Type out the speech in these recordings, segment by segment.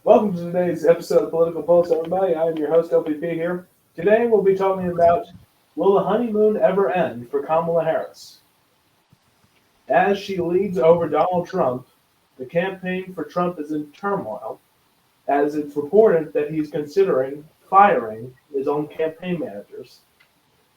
Welcome to today's episode of Political Pulse, everybody. I'm your host, LPP here. Today we'll be talking about, will the honeymoon ever end for Kamala Harris? As she leads over Donald Trump, the campaign for Trump is in turmoil, as it's reported that he's considering firing his own campaign managers.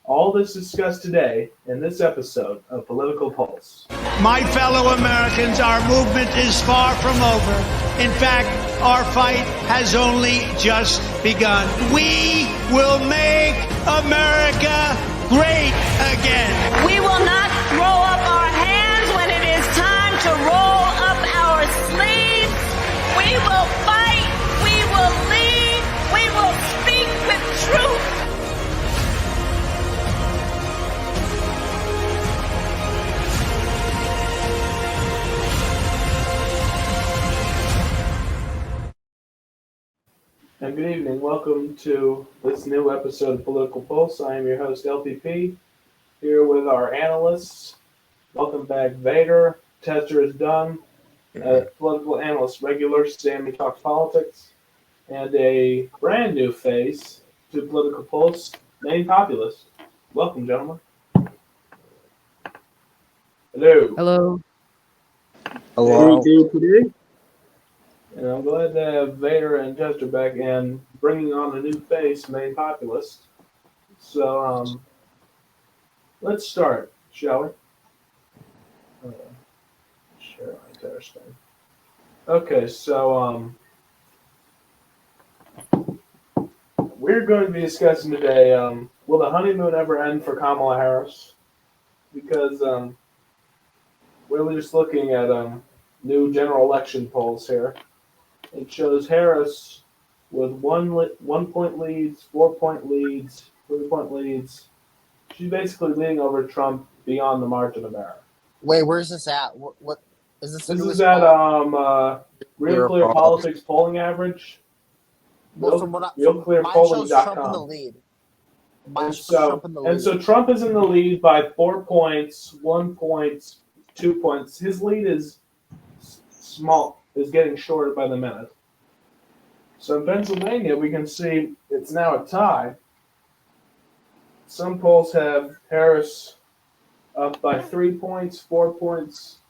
All this discussed today in this episode of Political Pulse. My fellow Americans, our movement is far from over. In fact, our fight has only just begun. We will make America great again. We will not throw up our hands when it is time to roll up our sleeves. We will fight. We will lead. We will speak with truth. And good evening. Welcome to this new episode of Political Pulse. I am your host, LPP, here with our analysts. Welcome back, Vader. Tester is done. Political analyst regular, Sammy Talks Politics. And a brand new face to Political Pulse, Main Populist. Welcome, gentlemen. Hello. Hello. Hello. And I'm glad to have Vader and Tester back and bringing on a new face, Main Populist. So, let's start, shall we? Share my entire screen. Okay, so, we're going to be discussing today, will the honeymoon ever end for Kamala Harris? Because, we're just looking at, new general election polls here. It shows Harris with 1 point leads, 4 point leads, 3 point leads. She's basically leading over Trump beyond the margin of error. Wait, where's this at? What is this? This is at Real Clear Politics polling average. RealClearPolling.com. Trump in the lead. So Trump is in the lead by 4 points, 1 point, 2 points. His lead is small. Is getting shorter by the minute. So in Pennsylvania, we can see it's now a tie. Some polls have Harris up by 3 points, 4 points.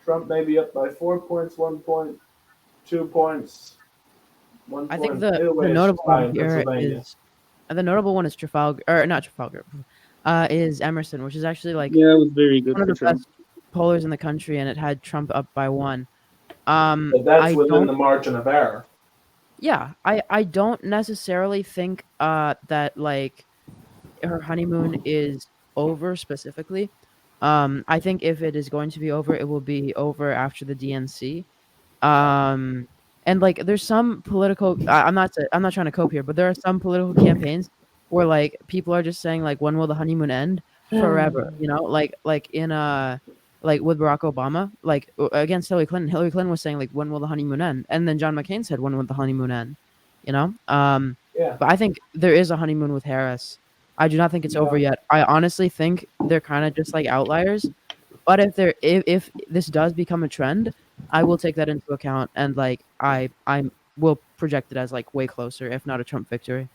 Trump maybe up by 4 points, 1 point, 2 points. 1 point. I think the notable one here is the notable one is Trafalgar, or not Trafalgar, is Emerson, which is actually like it was very good one of the Trump. best pollers in the country, and it had Trump up by 1. But that's within the margin of error. Yeah, I don't necessarily think that like her honeymoon is over specifically. I think if it is going to be over, it will be over after the DNC. And like there's some political I'm not trying to cope here, but there are some political campaigns where like people are just saying like when will the honeymoon end? Forever, you know, like in like with Barack Obama, like against Hillary Clinton. Hillary Clinton was saying like, when will the honeymoon end? And then John McCain said, when will the honeymoon end? You know? Yeah. But I think there is a honeymoon with Harris. I do not think it's over yet. I honestly think they're kind of just like outliers. But if this does become a trend, I will take that into account, and like I will project it as like way closer, if not a Trump victory.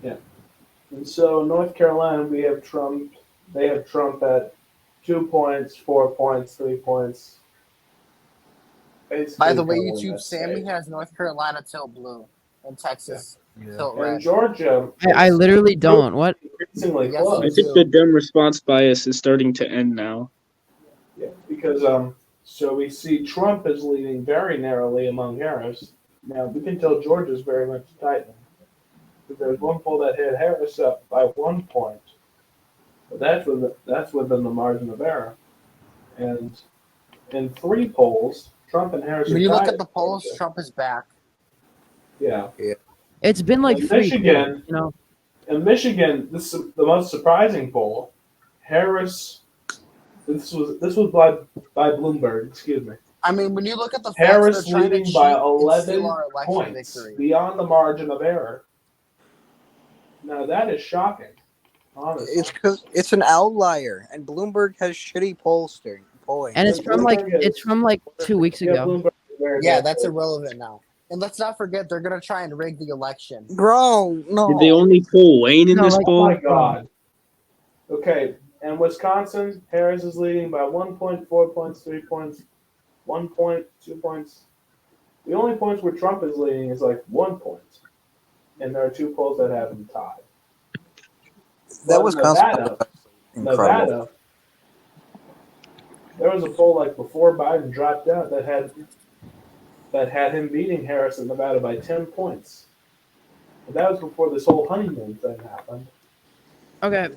Yeah. And so North Carolina, we have Trump. They have Trump at 2 points, 4 points, 3 points. By the way, YouTube, Sammy has North Carolina till blue and Texas till red. And Georgia. I literally don't. What? Increasingly Yes, close. I think the dumb response bias is starting to end now. Yeah, because so we see Trump is leading very narrowly among Harris. Now we can tell Georgia's very much tightening. But there's one poll that had Harris up by 1 point. But that's within the margin of error. And in 3 polls, Trump and Harris. When you look at the polls, Trump is back. Yeah. It's been like in 3 Michigan, polls, you know. In Michigan, this is the most surprising poll. Harris. This was by Bloomberg. Excuse me. I mean, when you look at the Harris facts, they're trying to leading by cheat and 11 steal our election points victory. beyond the margin of error. Now that is shocking. Honestly. It's because it's an outlier, and Bloomberg has shitty polling. And it's from like 2 weeks ago. Bloomberg is very Yeah, good. that's irrelevant now. And let's not forget, they're gonna try and rig the election. Bro, no. Did they only pull Wayne in No, this like- Oh poll? my god. Okay, and Wisconsin, Harris is leading by 1 point, 4 points, 3 points, 1 point, 2 points. The only points where Trump is leading is like 1 point. And there are 2 polls that have him tied. That But Wisconsin Nevada, incredible. there was a poll like before Biden dropped out that had him beating Harris in Nevada by 10 points. And that was before this whole honeymoon thing happened. Okay.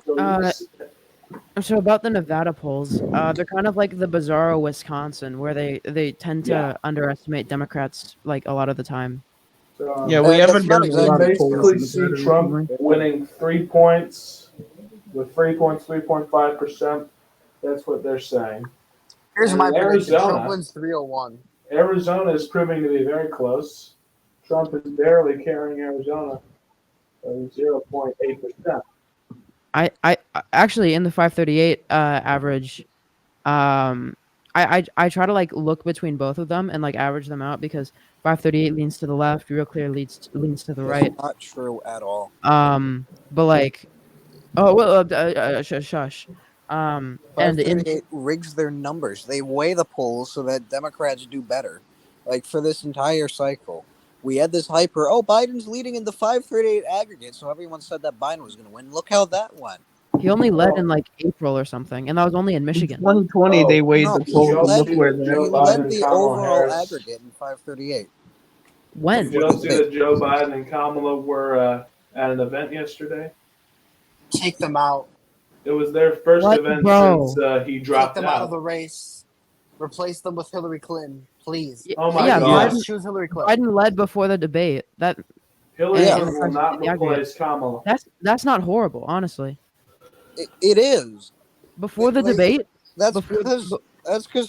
So about the Nevada polls, they're kind of like the bizarro Wisconsin, where they tend to Yeah. underestimate Democrats like a lot of the time. So, Yeah, we that's haven't not done a exactly lot you of polls. basically in see Nevada. Trump winning 3 points with 3 points, 3.5%. That's what they're saying. Here's And my prediction: Arizona- Trump wins 301. Arizona is proving to be very close. Trump is barely carrying Arizona by 0.8%. I actually in the 538 average, I try to like look between both of them and like average them out because 538 leans to the left, Real Clear leans to the right. That's not true at all. But like, oh well, shush. And in 538 rigs their numbers. They weigh the polls so that Democrats do better. Like for this entire cycle, we had this hyper. Oh, Biden's leading in the 538 aggregate, so everyone said that Biden was going to win. Look how that went. he only led in like April or something, and that was only in In Michigan. 2020, they weighed No, the he polls and led- look where He they're Joe at. Biden led and the Kamala overall Harris. aggregate in 538. When? Did you all see that Joe Biden and Kamala were at an event yesterday? Take them out. It was their first What, event bro? since he Take dropped them out of out. the race. Replace them with Hillary Clinton, please. Oh my yeah, God. Just choose Hillary Clinton. Biden led before the debate. Hillary Yeah. Clinton will not The aggregate. replace Kamala. That's not horrible, honestly. It is. Before the Like, debate, That's Before- because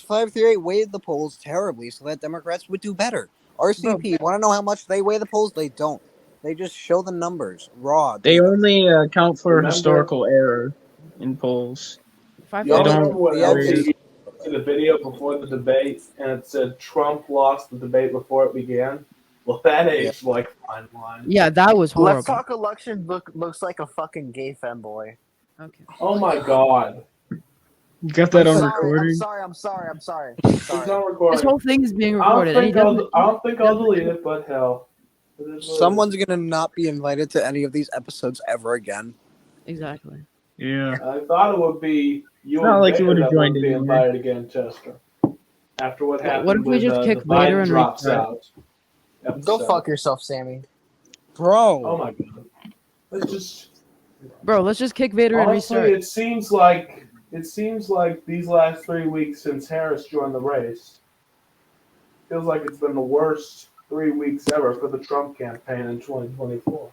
538 weighed the polls terribly so that Democrats would do better. RCP, want to know how much they weigh the polls? They don't. They just show the numbers raw. They data. only account for Remember- historical error in polls. five Y'all They don't- remember when Yeah, LTV did the video before the debate and it said Trump lost the debate before it began? Well, that aged like fine wine. yeah, that was horrible. Let's talk election looks like a fucking gay femboy. Okay. Oh my God. You got that I'm on sorry, recording? I'm sorry. It's Sorry. not recording. This whole thing is being I don't recorded. and he think doesn't- I don't think I'll delete it, but hell. It is what it is. Someone's going to not be invited to any of these episodes ever again. Exactly. Yeah. I thought it would be you Not and like you Vader would've that would joined be anyway. invited again, Chester. After what happened What if we with just kick the Vader Biden and drops restart? out. Go episode. fuck yourself, Sammy. Bro. Oh my God. Let's just Bro, let's just kick Vader and honestly, restart. it seems like these last 3 weeks since Harris joined the race feels like it's been the worst 3 weeks ever for the Trump campaign in 2024.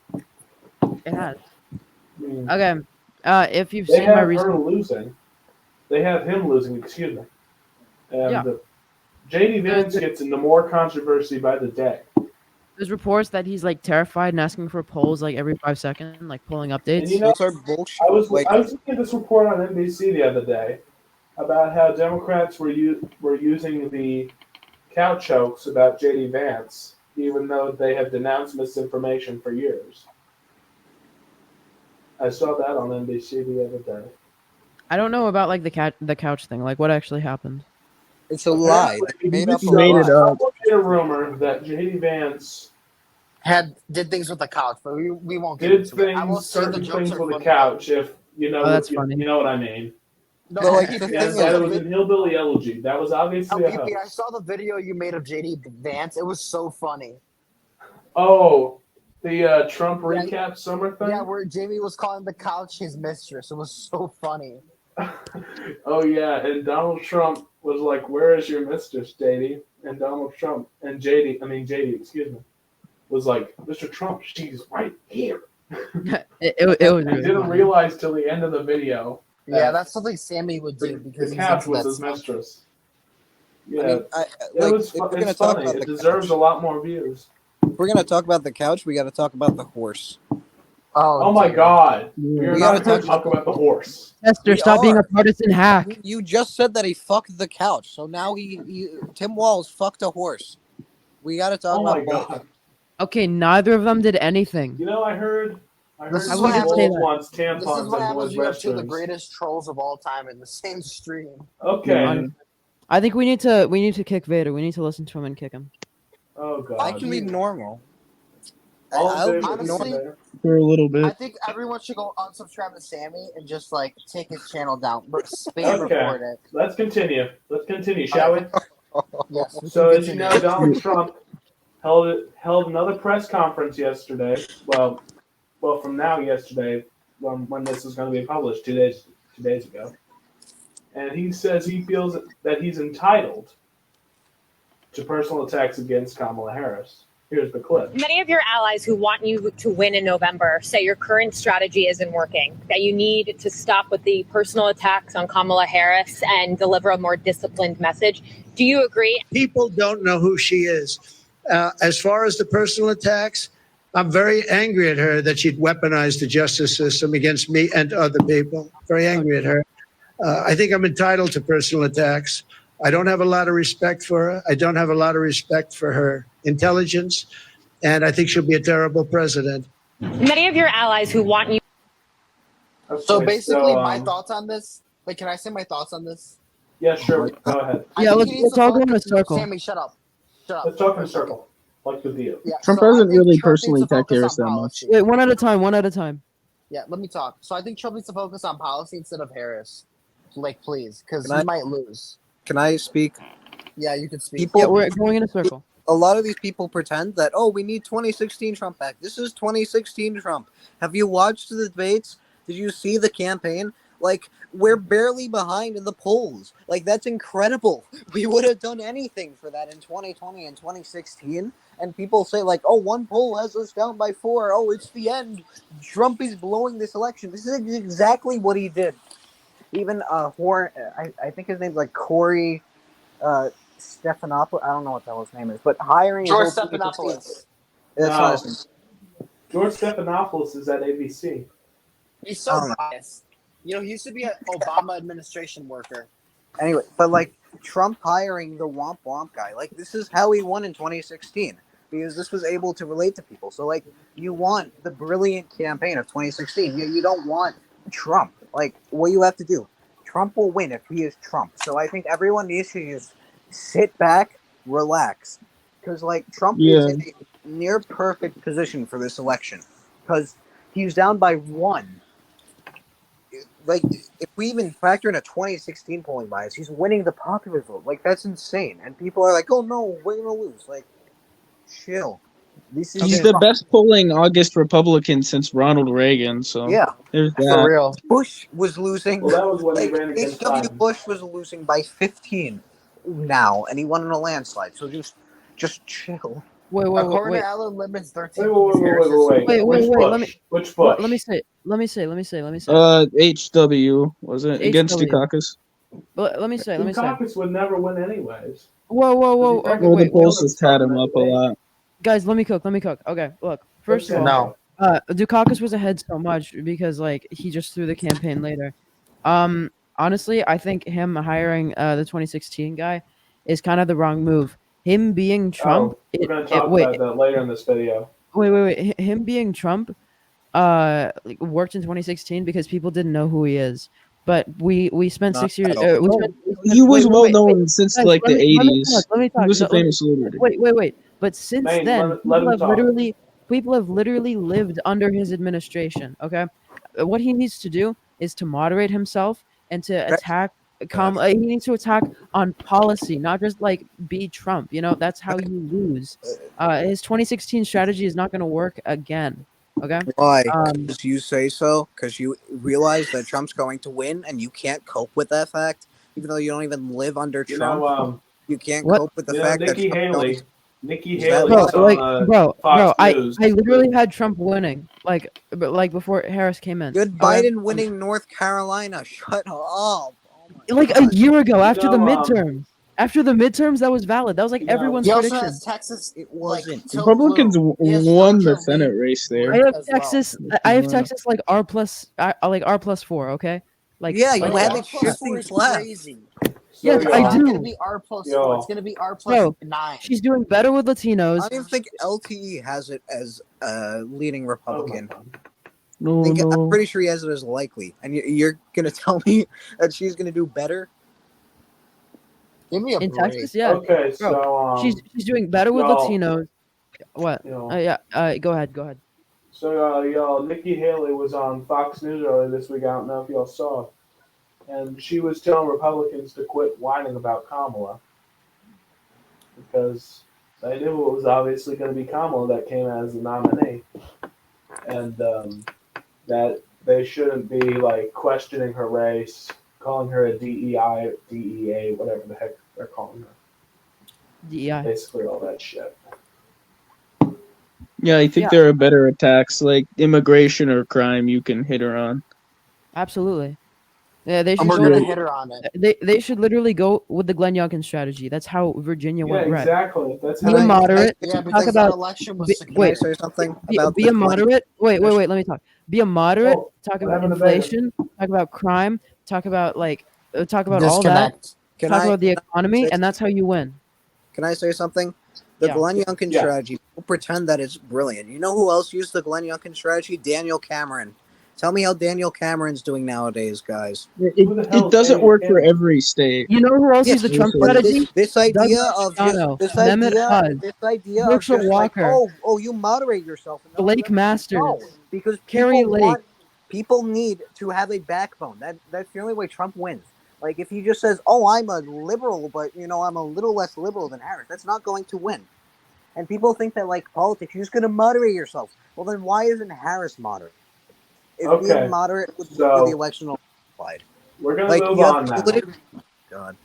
It has. I mean, Okay. If you've they seen my have recent, her losing. They have him losing. Excuse me. And Yeah. JD Vance gets into more controversy by the day. there's reports that he's like terrified and asking for polls like every 5 seconds, like pulling updates. And you know, Those are bullshit. I was Like, looking at this report on NBC the other day about how Democrats were using the cow chokes about JD Vance, even though they have denounced misinformation for years. I saw that on NBC the other day. I don't know about like the couch thing. Like what actually happened? it's a lie. They made up a He made lie. it up. Someone made a rumor that JD Vance Did things with the couch, but we won't get did into it. I will things, say the certain jokes things are with the funny. couch. If you know, Oh, that's you, funny. you know what I mean. No, But, like, the PP, thing Yeah, is- that it was a hillbilly elegy. That was no, obviously a PP, I hoax. saw the video you made of JD Vance. It was so funny. Oh, the Trump Yeah. recap summer thing. Yeah, where Jamie was calling the couch his mistress. It was so funny. Oh yeah, and Donald Trump was like, "Where is your mistress, JD?" And Donald Trump and JD, excuse me, was like, "Mr. Trump, she's right here." It was I really didn't funny. realize till the end of the video Yeah, that's something Sammy would do the because he's couch into was that his stuff. mistress. Yeah, I mean, it was. if we're It's gonna talk funny. about It the deserves couch, a lot more views. if we're gonna talk about the couch, we got to talk about the horse. Oh my dear. God, we're We not gotta going to talk talk about the horse. Chester, We stop being are. a partisan hack. You just said that he fucked the couch, so now Tim Walz fucked a horse. We got to talk Oh my about both. god! Okay, neither of them did anything. You know, I heard This is some what bulls happens- wants This is tampons what in happens boys' when you have two of the restrooms. greatest trolls of all time in the same stream. Okay. Yeah. I think we need to kick Vader. We need to listen to him and kick him. Oh god. I can be normal. All in I'll be favor, honestly- normal. For a little I bit. think everyone should go unsubscribe to Sammy and just like take his channel down, but spam Okay. report it. Let's continue. Shall we? Yes. we So, can as you continue. know, Donald Trump held another press conference yesterday. Well, from now yesterday, when this is going to be published, 2 days ago, and he says he feels that he's entitled to personal attacks against Kamala Harris. Here's the clip. Many of your allies who want you to win in November say your current strategy isn't working, that you need to stop with the personal attacks on Kamala Harris and deliver a more disciplined message. Do you agree? People don't know who she is. As far as the personal attacks, I'm very angry at her that she'd weaponized the justice system against me and other people. Very angry at her. I think I'm entitled to personal attacks. I don't have a lot of respect for her. I don't have a lot of respect for her intelligence, and I think she'll be a terrible president. Many of your allies who want you. So Okay, basically, my thoughts on this. Like, can I say my thoughts on this? Yeah, sure. Go ahead. I Yeah, think let's he needs to all go in a focus- circle. Sammy, shut up. Let's talk in a circle, like the deal. Yeah, Trump so I hasn't think really Trump needs personally to attacked focus Harris on that much. policy. Wait, one at a time. Yeah, let me talk. So I think Trump needs to focus on policy instead of Harris. Like, please, because Can he I- might lose. Can I speak? Yeah, you can speak. People- Yeah, we're going in a circle. A lot of these people pretend that, oh, we need 2016 Trump back. This is 2016 Trump. Have you watched the debates? Did you see the campaign? Like, we're barely behind in the polls. Like, that's incredible. We would have done anything for that in 2020 and 2016. And people say, like, oh, one poll has us down by 4. Oh, it's the end. Trump is blowing this election. This is exactly what he did. Even I think his name's like Corey Stephanopoulos. I don't know what the hell his name is, but hiring George his old Stephanopoulos. That's No. not his name. George Stephanopoulos is at ABC. He's I so don't know. biased. You know, he used to be an Obama administration worker. Anyway, but like Trump hiring the Womp Womp guy, like this is how he won in 2016 because this was able to relate to people. So like you want the brilliant campaign of 2016. You don't want Trump. Like what you have to do, Trump will win if he is Trump. So I think everyone needs to just sit back, relax, because like Trump is in a near perfect position for this election because he's down by 1. Like, if we even factor in a 2016 polling bias, he's winning the popular vote. Like, that's insane. And people are like, oh no, we're going to lose. Like, chill. This is He's the best polling August Republican since Ronald Reagan. So Yeah, there's For that. real. Bush was losing. Well, that was when he Like, ran against H.W. Biden. Bush was losing by 15 now, and he won in a landslide. So just chill. Wait, According to Alan Lippman's 13. Wait. Wait, let me- Which Bush? Let me say. HW was it against HW. Dukakis? Let me say. Dukakis would never win anyways. Whoa. Well, Okay, Well, the wait, polls just had him up a lot. guys, let me cook. Okay, look. First of all, No. Dukakis was ahead so much because like he just threw the campaign later. Honestly, I think him hiring the 2016 guy is kind of the wrong move. Him being Trump. We're going to talk about that later in this video. Wait. Him being Trump, like, worked in 2016 because people didn't know who he is. But we spent Not 6 years. at all. He was wait, well wait, known since guys, like let the me 80s. Let me talk. He was a No, let me- famous celebrity. Wait. But since Maine, then, let him talk. people have literally lived under his administration. Okay, what he needs to do is to moderate himself and to attack. He needs to attack on policy, not just like be Trump. You know, that's how you lose. His 2016 strategy is not going to work again. Okay. Why? Um, Because you say so? Because you realize that Trump's going to win and you can't cope with that fact? Even though you don't even live under You Trump, know, you can't What? cope with the fact that Nikki Trump's Haley. going Nikki Is that Haley what- is Bro, on bro, Fox I News. literally had Trump winning, like before Harris came in. Good Okay? Biden winning North Carolina. Shut up. Oh my Like God. a year ago, after the know, midterms. After the midterms, that was valid. That was like Yeah. everyone's He also prediction. has Texas. It Like, wasn't. till Republicans blue. He has won the Georgia Senate lead. race I there. have as well. Texas. I have Yeah. Texas like R plus 4. Okay, like Yeah, you like, had All it plus shifting four is left. crazy. Yes, yo, I It's do. going to be R+4. Yo. It's going to be R+9. Bro, she's doing better with Latinos. I don't even think LTE has it as leading Oh my Republican. God. No, I'm no. pretty sure he has it as likely. And you're going to tell me that she's going to do better? Give me a In break. Texas, yeah. Okay, Bro, so she's doing better with y'all- Latinos. What? yo, Yeah. Go ahead. so y'all, Nikki Haley was on Fox News earlier this week. I don't know if y'all saw it, and she was telling Republicans to quit whining about Kamala because they knew it was obviously going to be Kamala that came as the nominee, and that they shouldn't be like questioning her race, calling her a DEI, DEA, whatever the heck they're calling her. DEI. Basically, all that shit. Yeah, I think Yeah. there are better attacks like immigration or crime you can hit her on. Absolutely. Yeah, they And should we're go. going to Right. hit her on it. They should literally go with the Glenn Youngkin strategy. That's how Virginia Yeah, went red. exactly. That's Be how a moderate. Yeah, Talk because that about. election was Be, secure. Can I wait. say something Be about a this? moderate. Wait. Let me talk. Be a moderate. Oh, Talk what about happened to Biden? inflation. Talk about crime. Talk about all that. Disconnect. Can Talk I about the economy, say and that's how you win. Can I say something? The Yeah. Glenn Youngkin Yeah. strategy, people pretend that it's brilliant. You know who else used the Glenn Youngkin strategy? Daniel Cameron. Tell me how Daniel Cameron's doing nowadays, guys. Who the hell It is doesn't Daniel work for Cameron? every state. You know who else Yes, used the Trump but strategy? this idea Doug of just Mastriano, this Mehmet Oz, idea of Herschel just like Walker, you moderate yourself and Blake Masters, no, because Carrie Lake. people need to have a backbone. That's the only way Trump wins. Like if he just says, "Oh, I'm a liberal, but I'm a little less liberal than Harris," that's not going to win. And people think that like politics, you're just going to moderate yourself. Well, then why isn't Harris moderate? If Okay, being moderate would so- the election applied. We're gonna Like move you have on now. God.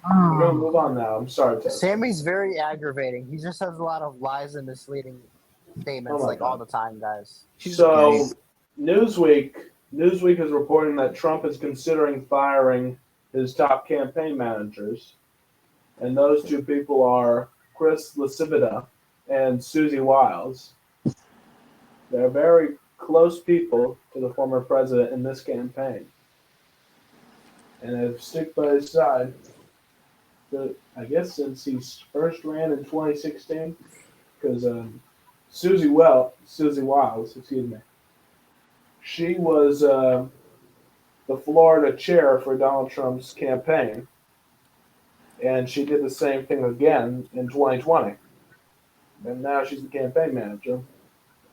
We're gonna move on now. I'm sorry, Ted. Sammy's very aggravating. He just has a lot of lies and misleading statements Oh my like God. all the time, guys. So, Newsweek is reporting that Trump is considering firing his top campaign managers, and those two people are Chris Lasivita and Susie Wiles. They're very close people to the former president in this campaign, and have stuck by his side. I guess since he first ran in 2016, because Susie Wiles, excuse me, she was the Florida chair for Donald Trump's campaign, and she did the same thing again in 2020. And now she's the campaign manager,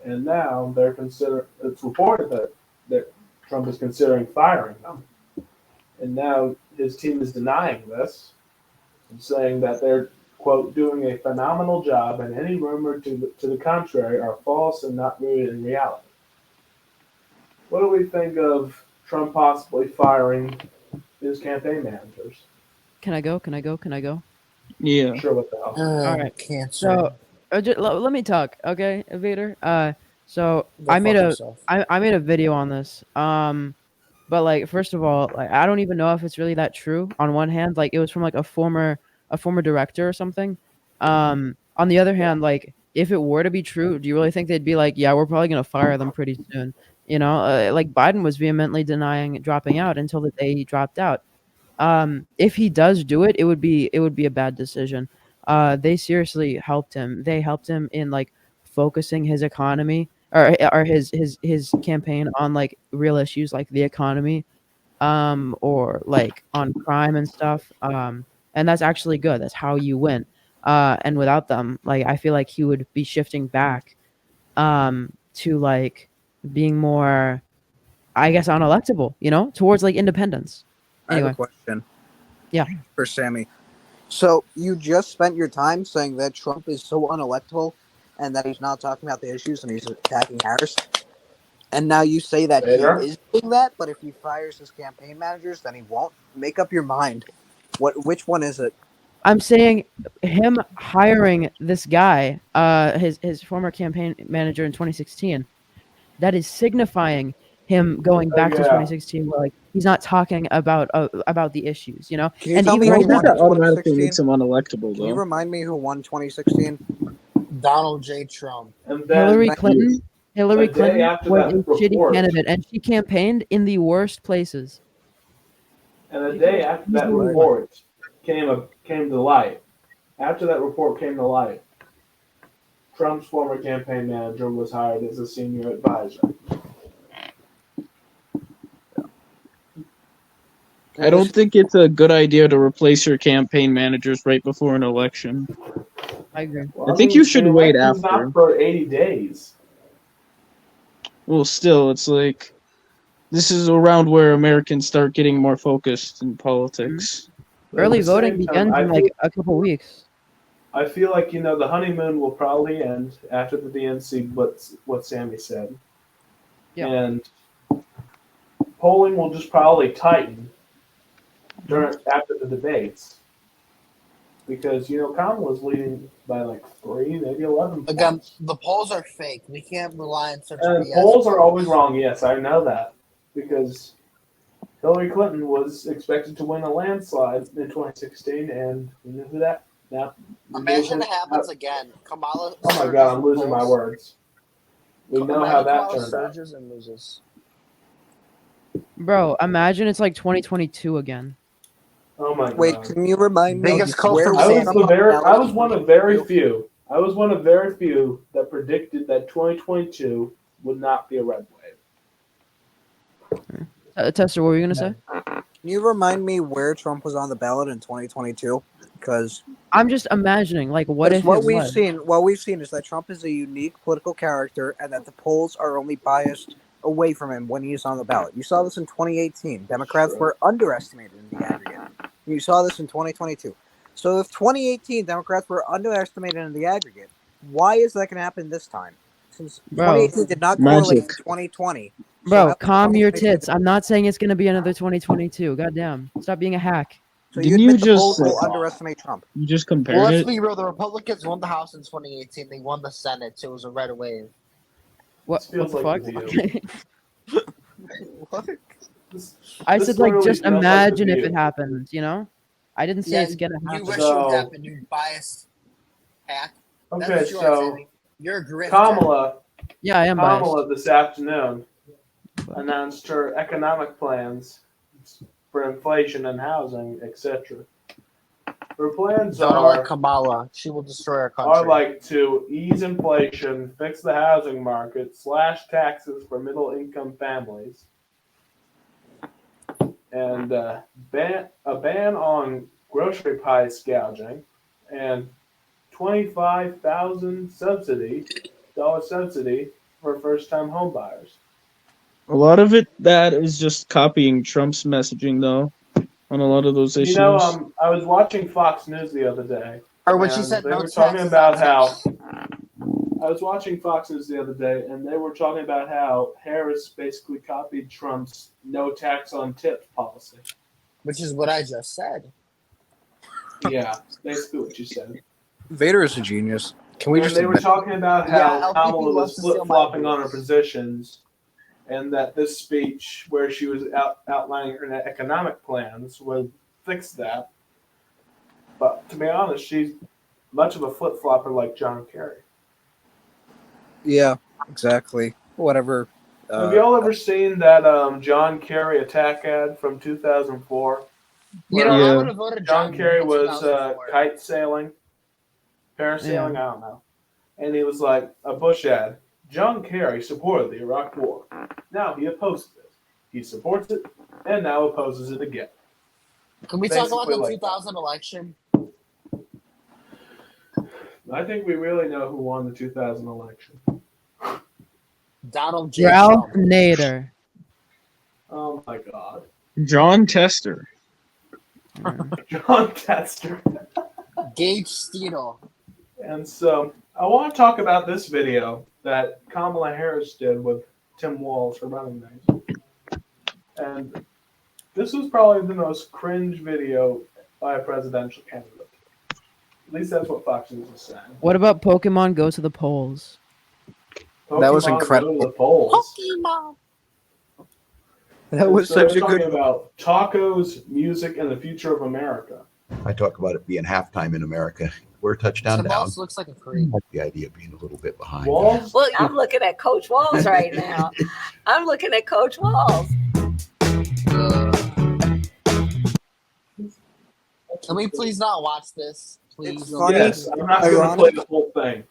and now it's reported that Trump is considering firing them, and now his team is denying this and saying that they're, quote, doing a phenomenal job, and any rumor to the contrary are false and not rooted in reality. What do we think of Trump possibly firing his campaign managers? Can I go? Yeah. Sure, what the hell? All right. Cancer. So, let me talk, okay, Vader. So Go I made fuck a yourself. I made a video on this. But like, first of all, like I don't even know if it's really that true. On one hand, like it was from like a former director or something. On the other hand, like if it were to be true, do you really think they'd be like, yeah, we're probably gonna fire them pretty soon? Like Biden was vehemently denying dropping out until the day he dropped out. If he does do it, it would be a bad decision. They seriously helped him. They helped him in like focusing his economy or his campaign on like real issues like the economy, or like on crime and stuff. And that's actually good. That's how you win. And without them, like I feel like he would be shifting back, to like being more, I guess, unelectable. Towards like independence. I have Anyway. a question. Yeah. For Sammy. So you just spent your time saying that Trump is so unelectable and that he's not talking about the issues and he's attacking Harris. And now you say that Vader? he is doing that, but if he fires his campaign managers, then he won't. Make up your mind. Which one is it? I'm saying him hiring this guy, his former campaign manager in 2016, that is signifying him going back to yeah. 2016, where like he's not talking about the issues, Can you And tell me even I who think won that automatically 2016? makes him unelectable, Can you though. remind me who won 2016? Donald J. Trump. And then Hillary Clinton A day after was that a shitty report- candidate, and she campaigned in the worst places. And a day after that report came to light, Trump's former campaign manager was hired as a senior advisor. I don't think it's a good idea to replace your campaign managers right before an election. I agree. Well, I think you should the wait election's after. not for 80 days. Well, still, it's like this is around where Americans start getting more focused in politics. But at Early the voting same time, begins in like a couple weeks. I feel like the honeymoon will probably end after the DNC. What Sammy said, Yeah. and polling will just probably tighten after the debates, because Kamala's leading by like 3, maybe 11 points. Again, the polls are fake. We can't rely on such. And BS polls are always wrong. Yes, I know that, because Hillary Clinton was expected to win a landslide in 2016, and you know who that? Imagine it happens again. Kamala. Oh my God, I'm losing my words. We know how that turned out. surges and loses. Bro, imagine it's like 2022 again. Oh my God. Wait, can you remind me Biggest coast where of I Sam- was one of very few. I was one of very few that predicted that 2022 would not be a red wave. Tester, what were you gonna say? Can you remind me where Trump was on the ballot in 2022? Because I'm just imagining, like, what if what it we've was? seen is that Trump is a unique political character, and that the polls are only biased away from him when he's on the ballot. You saw this in 2018. Democrats were underestimated in the aggregate. You saw this in 2022. So if 2018 Democrats were underestimated in the aggregate, why is that going to happen this time? Since 2018 did not correlate to 2020. Bro, so calm your 2022 tits. I'm not saying it's gonna be another 2022. Goddamn. Stop being a hack. So Didn't you you admit the polls just will underestimate Trump. you just Well, compared let's it? be real. The Republicans won the House in 2018. They won the Senate, so it was a red wave. What the Feels like fuck? the What? I This said, like, literally just feels like the imagine if view. it happens, I didn't say it's gonna You happen. wish So- it would happen, you biased hack. That's Okay, what you are, so Sammy. You're a grifter. Kamala Yeah, I am biased. this afternoon announced her economic plans for inflation and housing, etc. Her plans Don't elect are Kamala. She will destroy our country. are like to ease inflation, fix the housing market, slash taxes for middle-income families, and a ban on grocery price gouging, and $25,000 subsidy for first-time home buyers. A lot of that is just copying Trump's messaging, though, on a lot of those issues. I was watching Fox News the other day. or when she and said they no were talking taxes about on how tips. I was watching Fox News the other day, and they were talking about how Harris basically copied Trump's no tax on tips policy. Which is what I just said. Yeah, basically what you said. Vader is a genius. Can we And just they were admit- talking about Yeah, how LPP Kamala loves was to steal my flip-flopping on her ideas. positions, and that this speech where she was outlining her economic plans would fix that. But to be honest, she's much of a flip-flopper like John Kerry. Yeah, exactly. Whatever. Have y'all ever seen that John Kerry attack ad from 2004? You know, Yeah. I would have voted John Kerry in was 2004. kite sailing, parasailing, I don't know. And he was like, a Bush ad. John Kerry supported the Iraq War. Now he opposes it. He supports it, and now opposes it again. Can we talk about the basically like 2000 election? I think we really know who won the 2000 election. Donald J. Ralph Trump. Nader. Oh my God. John Tester. John Tester. Gage Steele. And so I want to talk about this video that Kamala Harris did with Tim Walz, her running mate. And this was probably the most cringe video by a presidential candidate. At least that's what Fox News is saying. What about Pokemon Go to the polls? That was Pokemon incredible. Go to the polls. Pokemon. That was So such they're a good. talking about tacos, music, and the future of America. I talk about it being halftime in America. We're touchdown Tim down. Walz looks like a creep. The idea of being a little bit behind. Walz? Look, I'm looking at Coach Walls right now. I'm looking at Coach Walls. Can we please not watch this? Please. It's funny. Yes, I'm not going to play Ironic. the whole thing.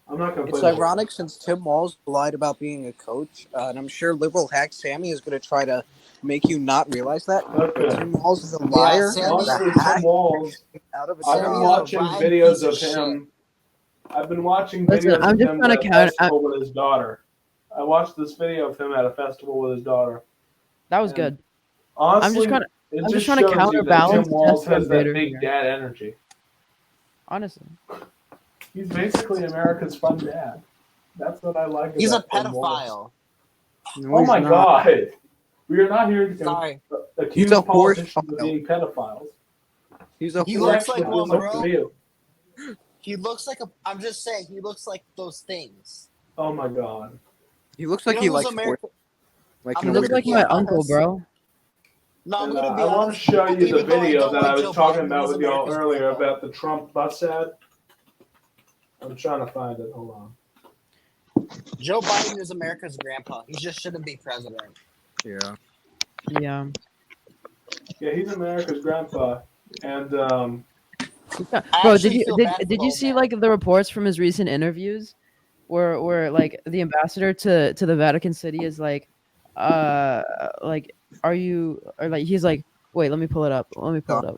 I'm not going to play It's the whole ironic since Tim Walz lied about being a coach, and I'm sure liberal hack Sammy is going to try to make you not realize that. Okay. Tim Walz is a liar. Sammy- Honestly, the hack Tim Walz, out of a I've Sammy been is a watching rotten videos piece of of him. I've been watching Listen, videos I'm of just him trying at to a count- festival with his daughter. I watched this video of him at a festival with his daughter. That was And good. Honestly, trying to- it I'm just just trying to shows you that counterbalance Tim Walz Jessica has that Vader big here. dad energy. Honestly. He's basically America's fun dad. That's what I like He's a about Tim Walz. pedophile. No, Oh he's my not. God. We are not here to Sorry. accuse He's a politicians of horse being pedophiles. He's a He He horse. looks like actually one, feels like bro. you. He looks like a. I'm just saying, he looks like those things. Oh my God. He looks like You he know who's likes America- horse. Like I'm He in a gonna looks weird like be my honest. uncle, bro. No, I'm And, gonna be I want to honest. show you the Even though I video don't that like I was Joe talking Biden, about he's with y'all America's earlier grandpa. about the Trump bus ad. I'm trying to find it. Hold on. Joe Biden is America's grandpa. He just shouldn't be president. Yeah. Yeah. Yeah, he's America's grandpa. And I Bro, actually feel bad for did the you old see man. like the reports from his recent interviews where like the ambassador to the Vatican City is like like are you or like he's like wait, let me pull it up. Let me pull it up.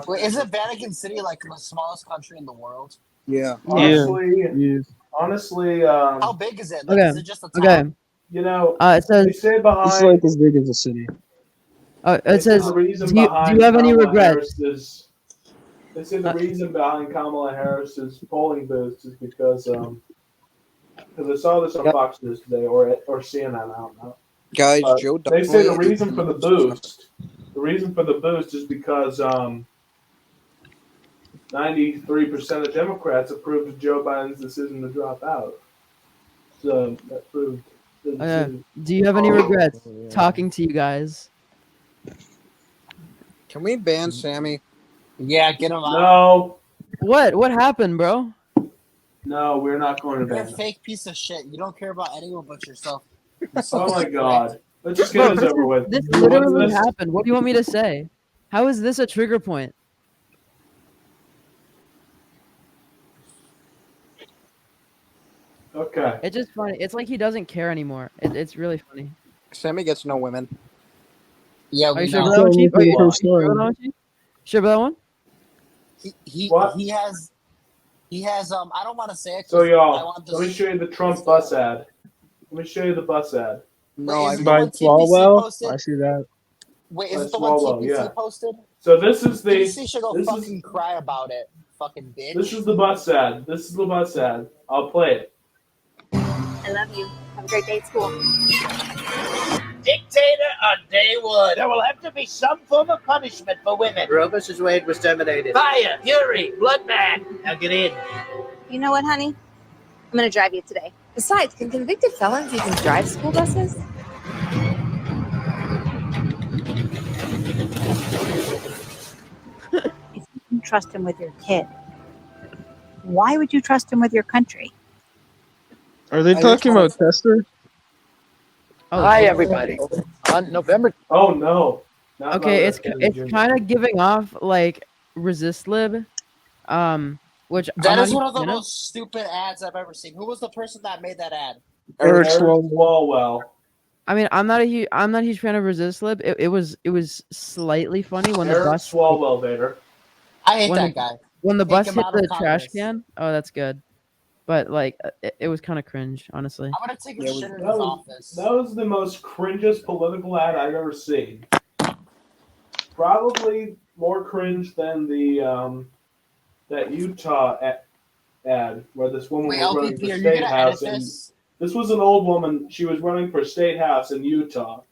Wait, isn't Vatican City like the smallest country in the world? Yeah. honestly, How big is it? Like, Okay. is it just a town? Okay. you know, It says they say It's behind. like as big as a city. They it say says the reason do you behind have any Kamala regrets? Harris's- They say the reason behind Kamala Harris's polling boost is because I saw this on Fox News today or CNN. I don't know. Guys, But Joe they say the Donnelly- reason for the boost. The reason for the boost is because 93% of Democrats approved of Joe Biden's decision to drop out. So that proved the decision. Do you have any regrets talking to you guys? Can we ban Sammy? Yeah, get him out. No, What happened, bro? no, we're not going to You're a ban him. fake piece of shit. You don't care about anyone but yourself. Oh my God. Let's just Bro, get this over with. This You want literally this? happened. What do you want me to say? How is this a trigger point? Okay. It's just funny. It's like he doesn't care anymore. It's really funny. Sammy gets no women. Yeah, Are we you sure know. about that one, Chief? Are you First sure story. about that one, Chief? Sure about that one? What? He has I don't want to say it. 'cause So I y'all, want let me this. show you the Trump bus ad. Let me show you the bus ad. No, Wait, is I it By the one TPC Swalwell, posted? I see that. Wait, By is it the one Swalwell, TPC yeah. posted? So this is the TPC should go this fucking is cry about it. Fucking bitch. this is the bus ad. This is the bus ad. I'll play it. I love you. Have a great day at school. Dictator on day one. There will have to be some form of punishment for women. Roe vs. Wade was terminated. Fire, fury, bloodbath. Now get in. You know what, honey? I'm going to drive you today. Besides, can convicted felons even drive school buses? If you can trust him with your kid, why would you trust him with your country? Are they talking about Tester? Hi, everybody. On November. Oh no. Not Okay, Robert F. it's Kennedy Jr. kind of giving off like resist lib, which That I'm is not one of the even a fan most stupid ads I've ever seen. Who was the person that made that ad? Eric Eric Swalwell. Swalwell. I mean, I'm not a huge fan of resist lib. It was slightly funny when the Eric bus Swalwell, Vader. I hate when that guy. when the Take bus him hit out of the trash Congress. can. Oh, that's good. But like, it was kind of cringe, honestly. I'm gonna take a shit in his That was, office. that was the most cringiest political ad I've ever seen. Probably more cringe than the that Utah ad where this woman Wait, was running LPP, for are you state gonna house, edit and this? this was an old woman. She was running for state house in Utah.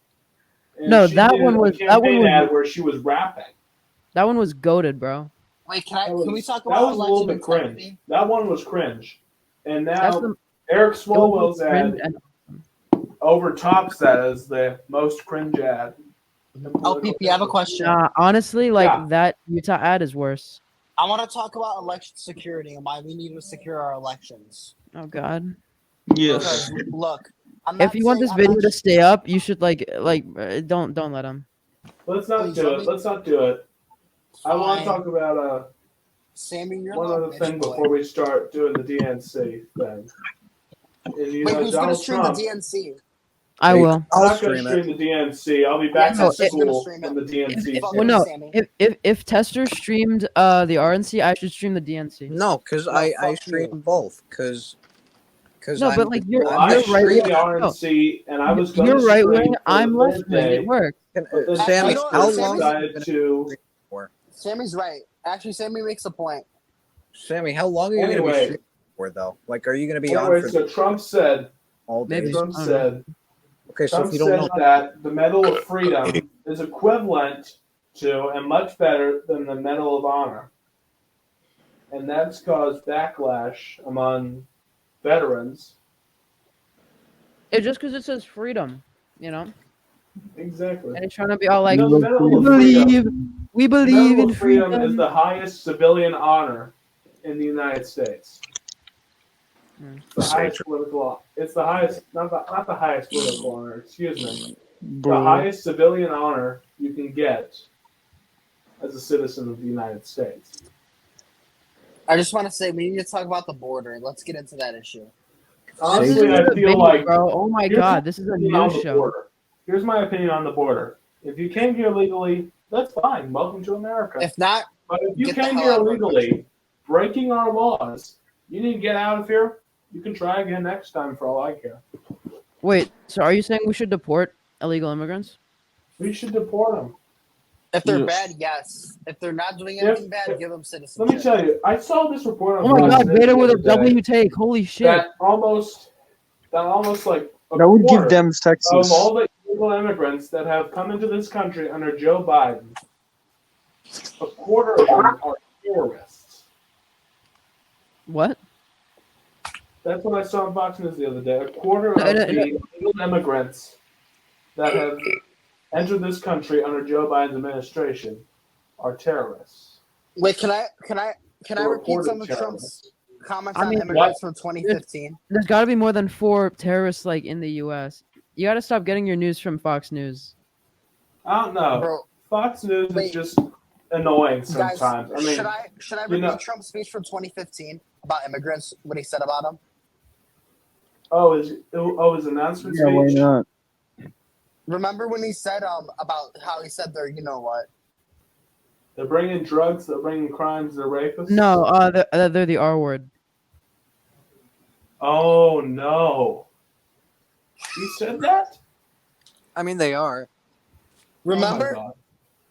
And No, she that did one a was- campaign ad where she was rapping. That one was goaded, bro. Wait, That can we was- talk that about was a little election bit cringe. integrity? That one was cringe. And That's now the Eric it was Swalwell's both cringe ad and overtops that as the most cringe ad. LPP, I have a question. honestly, like Yeah. that Utah ad is worse. I want to talk about election security and why we need to secure our elections. Oh God. Yes. Because, look, I'm If not you want saying- this I'm video not- to stay up, you should don't let him. Let's not Please do let it. me- Let's not do it. I want to Fine. talk about Sammy, you're one allowed other bitch thing boy. before we start doing the DNC thing. And, you Wait, know, who's gonna Donald stream Trump. the DNC? I will. I'm I'll not going to stream it. stream the DNC. I'll be back No, in it- Tester's gonna school stream when it. the DNC Fuck Well, with no. starts. Sammy. If Tester streamed the RNC, I should stream the DNC. No, because No, I fuck stream you. both. Because No, I'm but like you're Well, I you're right streamed wing. the RNC, and I was going You're to right stream wing. for I'm the left third wing. day. It works. But then Sammy, you know, how Tester long decided to. for? Sammy's right. Actually, Sammy makes a point. Sammy, how long are you going to be Anyway, streaming for, though? Like, are you going to be on anyway, for so Trump said. all day? Maybe. Trump I don't know. said. Okay, so Trump if you don't said know, that the Medal of Freedom is equivalent to and much better than the Medal of Honor, and that's caused backlash among veterans. It's just because it says freedom, you know, Exactly. and it's trying to be all like, You know, the Medal of Freedom. we The believe Medal in of Freedom is freedom. the highest civilian honor in the United States. The highest political. It's the highest, not the highest political honor. Excuse me. The highest civilian honor you can get as a citizen of the United States. I just want to say we need to talk about the border. Let's get into that issue. Honestly, This is I a feel debate, like bro. Oh my here's god, my this is a opinion on news the show. border. Here's my opinion on the border. If you came here legally, that's fine. Welcome to America. If not, But if you get the came hell here out of our illegally, breaking our laws, you need to get out of here. You can try again next time for all I care. Wait, so are you saying we should deport illegal immigrants? We should deport them. if they're Yes. bad, yes. If they're not doing If- anything bad, if- give them citizenship. Let me tell you, I saw this report on Oh my Fox god, News Vader the with a other day W take. Holy shit. that almost like a That would quarter give them of Texas. all the illegal immigrants that have come into this country under Joe Biden, a quarter of them are terrorists. What? That's what I saw on Fox News the other day. A quarter No, of no, the illegal immigrants that have entered this country under Joe Biden's administration are terrorists. Wait, can I repeat Reported some of terrorists. Trump's comments I on mean, immigrants from 2015? There's got to be more than 4 terrorists like in the U.S. You got to stop getting your news from Fox News. I don't know. Bro, Fox News is wait. just annoying guys, sometimes. I mean, should I you repeat know- Trump's speech from 2015 about immigrants? What he said about them? his announcement Yeah, why speech. not? Remember when he said about how he said they're you know what? They're bringing drugs. They're bringing crimes. They're rapists. No, they're the R word. Oh no. He said that? I mean, they are. Remember? Oh,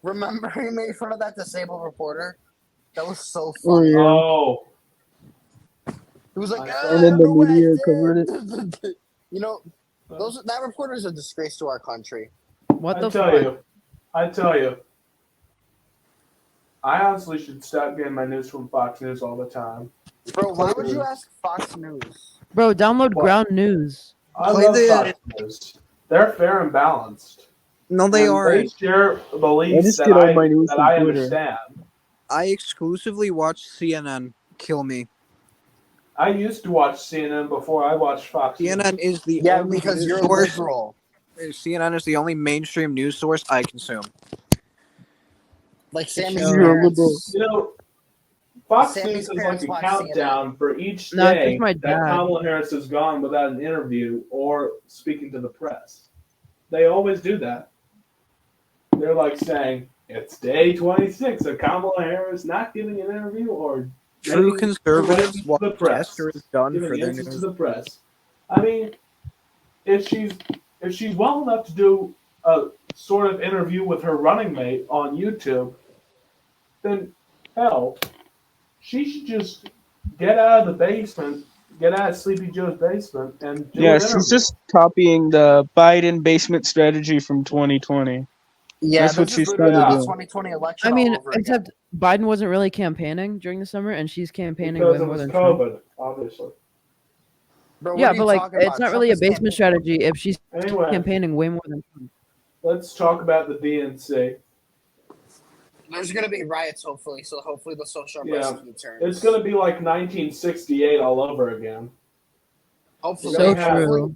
Remember he made fun of that disabled reporter? That was so Oh, funny. yeah. oh. He was like, And then the "Look what I media did." covered it. You know, that reporter is a disgrace to our country. What the fuck? I tell you. I honestly should stop getting my news from Fox News all the time. Bro, why would you ask Fox News? Bro, download What? Ground News. I Play love the- Fox News. They're fair and balanced. No, they And are. They share beliefs just that get all my news that from I Twitter. understand. I exclusively watch CNN. Kill me. I used to watch CNN before I watched Fox News. CNN is the Yeah, only because news you're a source. liberal. CNN is the only mainstream news source I consume. Like Sammy's You're a liberal. parents. You know, Fox Sammy's News is parents like a watch countdown for each No, it's day just my that dad. Kamala Harris has gone without an interview or speaking to the press. They always do that. They're like saying, it's day 26 of Kamala Harris not giving an interview or True giving conservatives questions to watch the press. Tester is done Giving for their answers to news. the press. I mean, if she's well enough to do a sort of interview with her running mate on YouTube, then hell, she should just get out of the basement, get out of Sleepy Joe's basement, and do Yeah, an she's interview. just copying the Biden basement strategy from 2020. Yeah, That's what this she's is trying literally to the do. 2020 election. I mean, all over again. except Biden wasn't really campaigning during the summer, and she's campaigning because way it more was than Trump. COVID, obviously. Bro, what Yeah, are you but like, talking it's about? not Trump really a is basement campaigning- strategy if she's Anyway, campaigning way more than Trump. let's talk about the DNC. There's gonna be riots, hopefully. So hopefully the social Yeah, unrest returns. It's going to be like 1968 all over again. Hopefully, So have- true.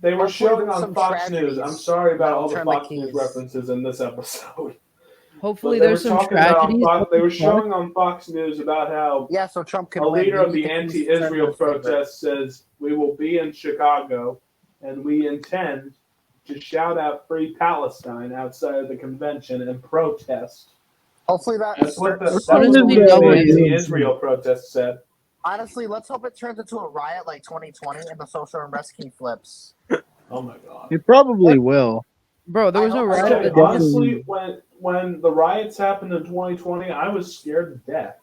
They were Hopefully showing there's on some Fox tragedies News. I'm sorry about that'll all the turn the Fox News keys. references in this episode. Hopefully, But they were there's some talking about on tragedies. Fox, they were showing on Fox News about how Yeah, so Trump can a win. leader We of need the to please anti-Israel send those protest says we will be in Chicago, and we intend to shout out "Free Palestine" outside of the convention and protest. Hopefully That's what the Honestly, leader of double the D. anti-Israel protest said. Honestly, let's hope it turns into a riot like 2020 and the social unrest key flips. Oh my god! It probably will. Bro, there was no riot. Okay, that honestly, when the riots happened in 2020, I was scared to death.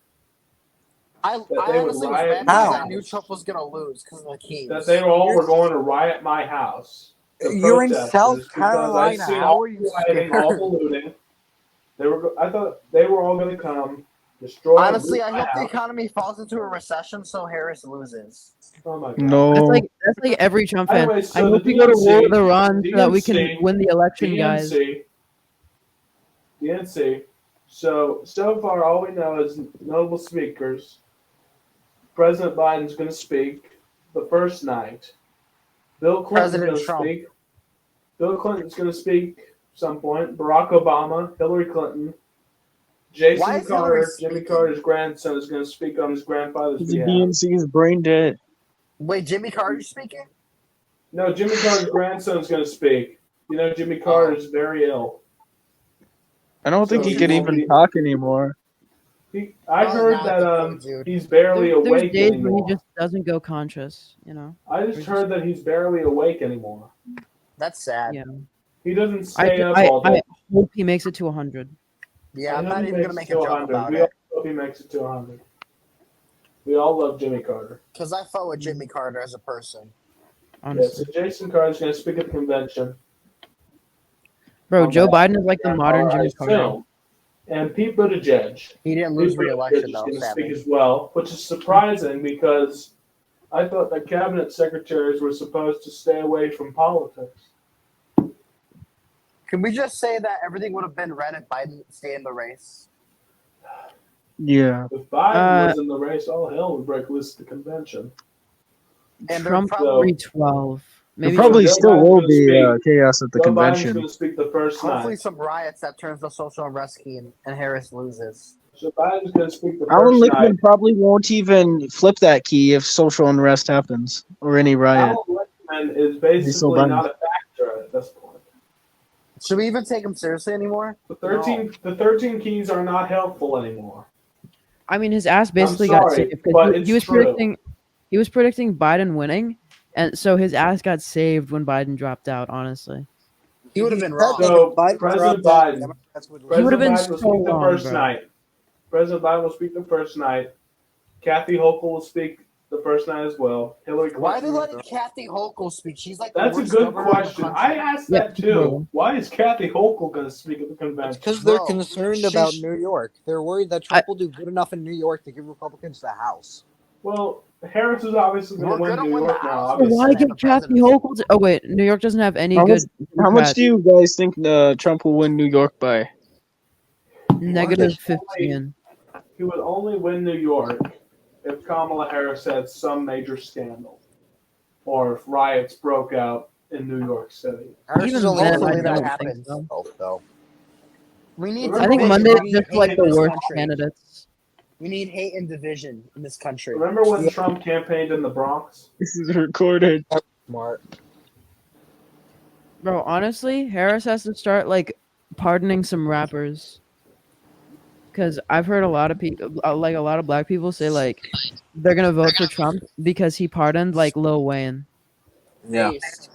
I That they would honestly was riot mad my because I house. knew Trump was gonna lose because of the keys. That they all were going to riot my house. The You're in protesters, South because Carolina. I seen How all are you the rioting, scared? all the looting. I thought they were all going to come, destroy. Honestly, I my hope the house. economy falls into a recession so Harris loses. Oh my god! No. That's like every Trump fan. Anyway, I so hope the we go to war DNC, with Iran so that we can win the election, guys. DNC. So far, all we know is notable speakers. President Biden's going to speak the first night. Bill Clinton's going to speak. Bill Clinton's going to speak some point. Barack Obama, Hillary Clinton, Jason Carter, Jimmy Carter's grandson, is going to speak on his grandfather's The behalf. DNC is brain dead. Wait, Jimmy Carter's speaking? No, Jimmy Carter's grandson is going to speak. You know, Jimmy Carter is very ill. I don't think he can even talk anymore. I heard that he's barely There's awake days anymore. when he just doesn't go conscious, you know. I just heard that he's barely awake anymore. That's sad. Yeah. He doesn't stay up all I day. hope he makes it to 100. Yeah, I'm I not hope he even gonna makes make it a to joke 100. about We it all hope he makes it to 100. We all love Jimmy Carter. because I fought with Jimmy Carter as a person. Honestly. Yeah, so Jason Carter's going to speak at the convention. Bro, Joe Biden is like the modern Jimmy Carter. Film. And Pete Buttigieg. He didn't lose Pete re-election Buttigieg though, is going to sadly. speak as well, which is surprising because I thought that cabinet secretaries were supposed to stay away from politics. Can we just say that everything would have been red if Biden stayed in the race? Yeah. If Biden was in the race, all hell would break loose at the convention. And Trump probably 312. There Maybe probably Joe still Biden's will gonna be speak. chaos at the Joe Biden's convention. going to speak the first hopefully night. some riots that turns the social unrest key and Harris loses. So Biden's going to speak the Alan first night. Lichtman probably won't even flip that key if social unrest happens or any riot. Alan Lichtman is He's so basically bad. not a factor at this point. Should we even take him seriously anymore? The 13 keys are not helpful anymore. I mean, his ass basically got sorry, saved but because it's he was true. predicting Biden winning, and so his ass got saved when Biden dropped out. Honestly, He would have been wrong. So Biden President dropped out, Biden, Democrats would He would've been President Biden will so speak the wrong, first bro. night. President Biden will speak the first night. Kathy Hochul will speak the first night as well. Hillary Clinton. Why are they letting Kathy Hochul speak? She's like That's the a worst good governor in the question. country. I asked that too. bro. Why is Kathy Hochul going to speak at the convention? Because they're Bro, concerned about she's- New York. They're worried that Trump will do good enough in New York to give Republicans the House. Well, Harris is obviously going We're to win gonna New win York the now. House. Obviously. Why and get the Kathy presidency. Hochul? Oh wait, New York doesn't have any How good. How much Democrats. do you guys think Trump will win New York by? Negative 15. He would only win New York if Kamala Harris had some major scandal, or if riots broke out in New York City. Harris Even is only then, hopefully I that don't think happens. so. though. We need. I I think division. Monday We is need just like hate the in this worst country. candidates. We need hate and division in this country. Remember when Trump campaigned in the Bronx? This is recorded. Smart. Bro, honestly, Harris has to start like pardoning some rappers. Because I've heard a lot of people, like a lot of black people, say like they're gonna vote for Trump because he pardoned like Lil Wayne. Yeah. Based.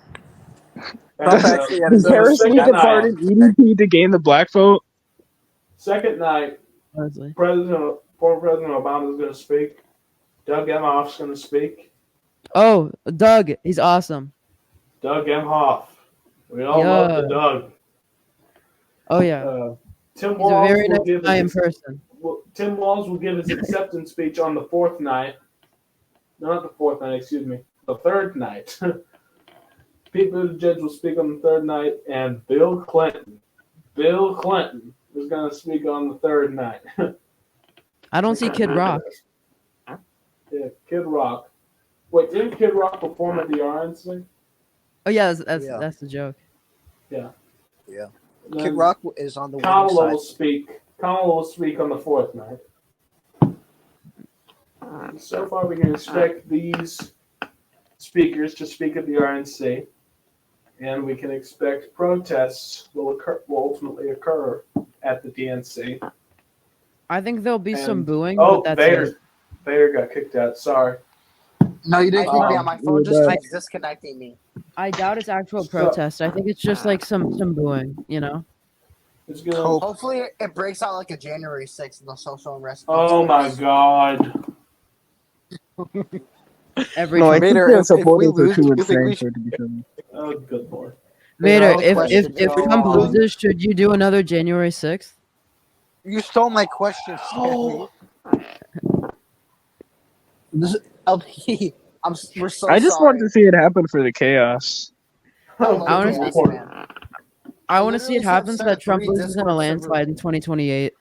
Trump actually had Does So the Harris need second to night, pardon EDP to gain the black vote? second night, Honestly, former President Obama is going to speak. Doug Emhoff's going to speak. oh Doug, he's awesome. Doug Emhoff. We all love the Doug. Oh yeah, Tim he's a Walz very will nice give guy in his person. Tim Walz will give his acceptance speech on the fourth night. No, not the fourth night. Excuse me, the third night. Pete Buttigieg will speak on the third night, and Bill Clinton is going to speak on the third night. I don't see Kid Rock. Yeah, Kid Rock. Wait, didn't Kid Rock perform at the RNC? Oh yeah, Yeah. that's the joke. Yeah. Yeah. Kid Then Rock is on the winning Kamala side. will speak. Kamala will speak on the fourth night. So far, we can expect these speakers to speak at the RNC, and we can expect protests will ultimately occur at the DNC. I think there'll be some And- booing, Oh, but that's it. Vader got kicked out. Sorry. No, you didn't kick me Um, out. My phone just we're keeps disconnecting me. I doubt it's actual So- protest. I think it's just like some booing, you know. It's gonna. Hope. Hopefully, it breaks out like a January 6th in the social unrest. Oh my God. Every No, I Trump- think Vader, the if supporters we are lose, too do you think we insane for should- it to be funny. Oh, good Lord. Vader, Vader, if go Trump on. loses, should you do another January 6th? You stole my question, Sammy. This, LP, we're so I just sorry. want to see it happen for the chaos. Oh, I wanna good see- Lord. I want to see literally it happen so sent that Trump 3 loses in a Discord landslide in 2028.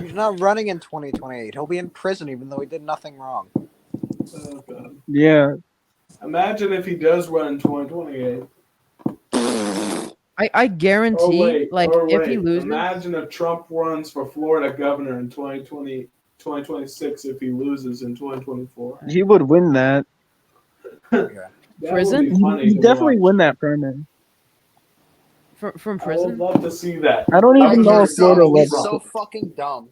He's not running in 2028. He'll be in prison even though he did nothing wrong. Oh, God. Yeah. Imagine if he does run in 2028. I guarantee, if he loses, Imagine if Trump runs for Florida governor in 2026 if he loses in 2024. He would win that. That Prison? would be funny He'd to definitely watch. win that primary. from I would prison. love to see that. I don't even That know would if be Florida funny. lets He's so fucking dumb.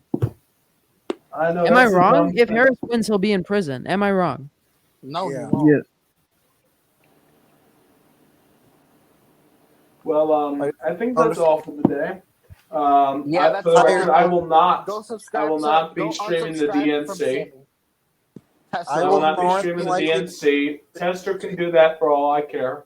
I know. Am I that's the wrong? dumb If thing. Harris wins, he'll be in prison. Am I wrong? No, Yeah. he won't. Yeah. Well, I think that's all for the day. Yeah, For the that's record, all. I will not. Go subscribe. I will not be streaming the unsubscribe from DNC. Sammy. Tesla. I I will will not be more streaming the than likely- DNC. Tester can do that for all I care.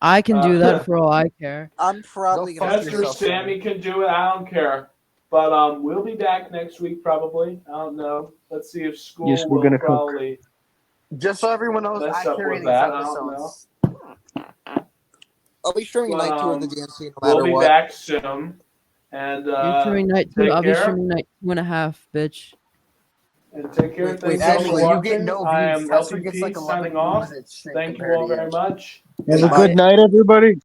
I can do that for all I care. I'm probably Go gonna fuck Tester, yourself, Sammy can do it. I don't care. But we'll be back next week probably. I don't know. Let's see if school Yes, we're will gonna cook. probably. Just so everyone knows, Mess I up carry with these that, I don't episodes. I'll be streaming But, night 2 of the DNC no We'll matter be what. back soon. And You're streaming night 2. take I'll be care. streaming night 2.5, bitch. And take care. Wait, Thanks actually, for you get watching. no I views. am Tester LTP gets like 11 signing views off. and it's straight Thank you compared all to very much. Have a Bye. good night, everybody.